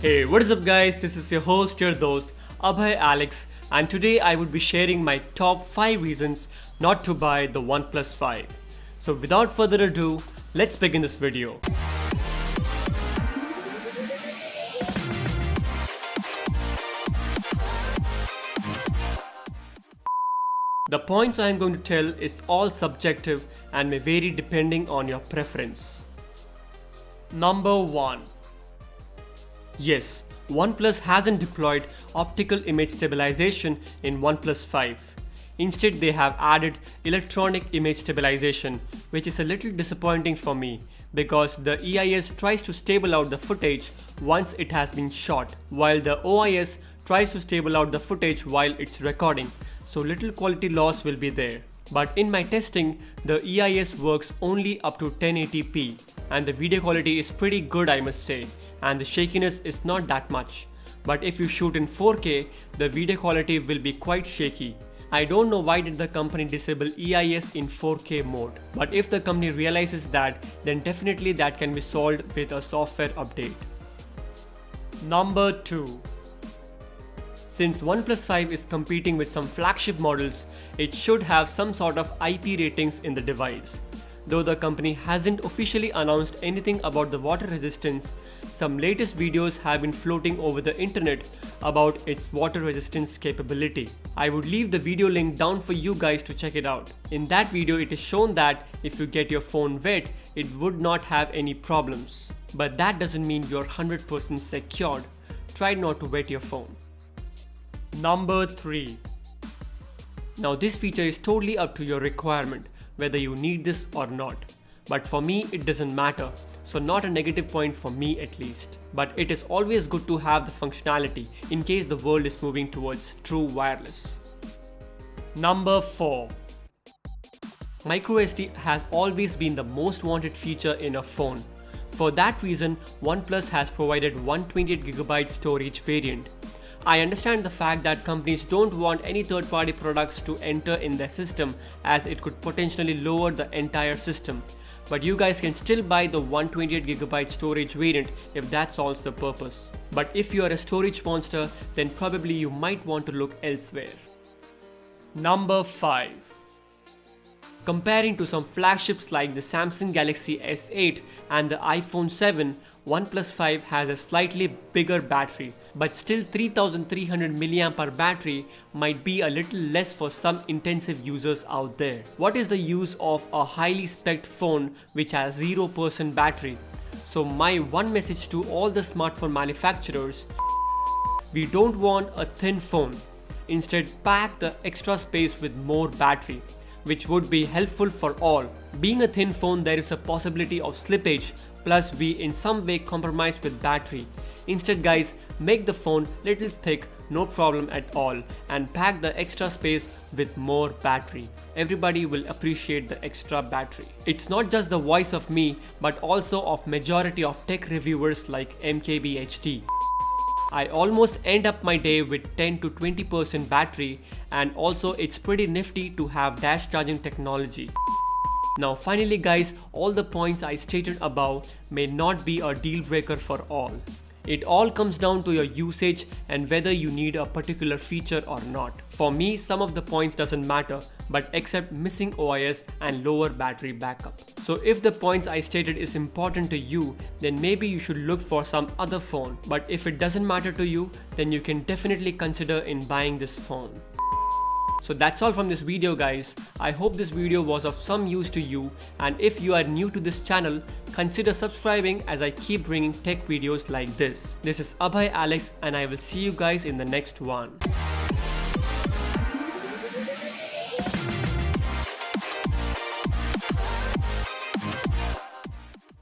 Hey, what is up guys? This is your host, your dost, Abhay Alex, and today I would be sharing my top 5 reasons not to buy the OnePlus 5. So without further ado, let's begin this video. The points I am going to tell is all subjective and may vary depending on your preference. Number 1. Yes, OnePlus hasn't deployed optical image stabilization in OnePlus 5. Instead, they have added electronic image stabilization, which is a little disappointing for me because the EIS tries to stable out the footage once it has been shot, while the OIS tries to stable out the footage while it's recording, so little quality loss will be there. But in my testing, the EIS works only up to 1080p and the video quality is pretty good, I must say, and the shakiness is not that much. But if you shoot in 4K, the video quality will be quite shaky. I don't know why did the company disable EIS in 4K mode, but if the company realizes that, then definitely that can be solved with a software update. Number 2. Since OnePlus 5 is competing with some flagship models, it should have some sort of IP ratings in the device. Though the company hasn't officially announced anything about the water resistance, some latest videos have been floating over the internet about its water resistance capability. I would leave the video link down for you guys to check it out. In that video, it is shown that if you get your phone wet, it would not have any problems. But that doesn't mean you're 100% secured. Try not to wet your phone. Number 3. Now this feature is totally up to your requirement, whether you need this or not. But for me it doesn't matter, so not a negative point for me at least. But it is always good to have the functionality in case the world is moving towards true wireless. Number 4. MicroSD has always been the most wanted feature in a phone. For that reason, OnePlus has provided 128GB storage variant. I understand the fact that companies don't want any third-party products to enter in their system as it could potentially lower the entire system. But you guys can still buy the 128GB storage variant if that solves the purpose. But if you are a storage monster, then probably you might want to look elsewhere. Number 5. Comparing to some flagships like the Samsung Galaxy S8 and the iPhone 7, OnePlus 5 has a slightly bigger battery, but still 3300 mAh battery might be a little less for some intensive users out there. What is the use of a highly spec'd phone which has 0% battery? So my one message to all the smartphone manufacturers: we don't want a thin phone. Instead, pack the extra space with more battery, which would be helpful for all. Being a thin phone, there is a possibility of slippage, plus we in some way compromise with battery. Instead guys, make the phone little thick, no problem at all, and pack the extra space with more battery. Everybody will appreciate the extra battery. It's not just the voice of me, but also of majority of tech reviewers like MKBHD. I almost end up my day with 10 to 20% battery, and also it's pretty nifty to have dash charging technology. Now finally guys, all the points I stated above may not be a deal breaker for all. It all comes down to your usage and whether you need a particular feature or not. For me, some of the points doesn't matter, but except missing OIS and lower battery backup. So if the points I stated is important to you, then maybe you should look for some other phone. But if it doesn't matter to you, then you can definitely consider in buying this phone. So that's all from this video guys. I hope this video was of some use to you, and if you are new to this channel, consider subscribing as I keep bringing tech videos like this. This is Abhay Alex and I will see you guys in the next one.